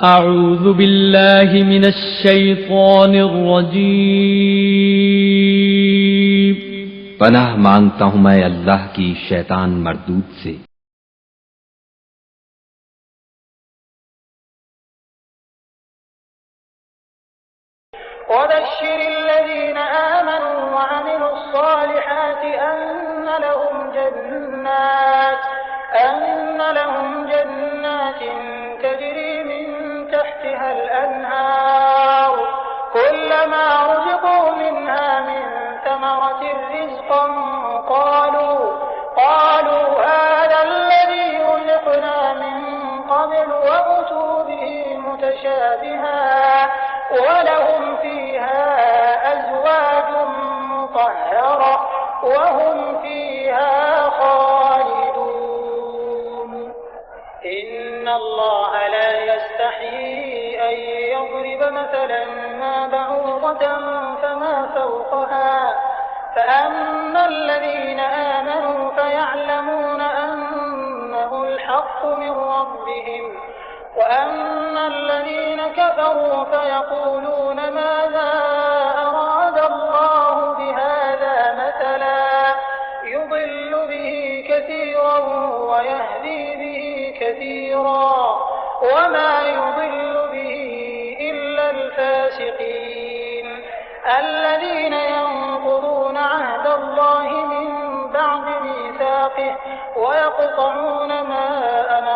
أعوذ بالله من الشيطان الرجيم पनाह मांगता हूं मैं अल्लाह की शैतान मरदूद से। وبشر الذين آمنوا وعملوا الصالحات أن لهم جنات تجري من تحتها الأنهار كلما رزقوا منها من ثمرة رزقا قالوا هذا الذي رزقنا من قبل وأتوا به متشابها ولهم فيها أزواج مطهرة وهم فيها خالدون إن الله لا يستحيي أن يضرب مثلا ما بعوضة فما فوقها فأما الذين آمنوا فيعلمون أنه الحق من ربهم وأما الذين كفروا فيقولون ماذا أراد الله بهذا مثلا يضل به كثيرا ويهدي به كثيرا وما يضل به إلا الفاسقين الذين ينقضون عهد الله من بعد ميثاقه ويقطعون ما أمر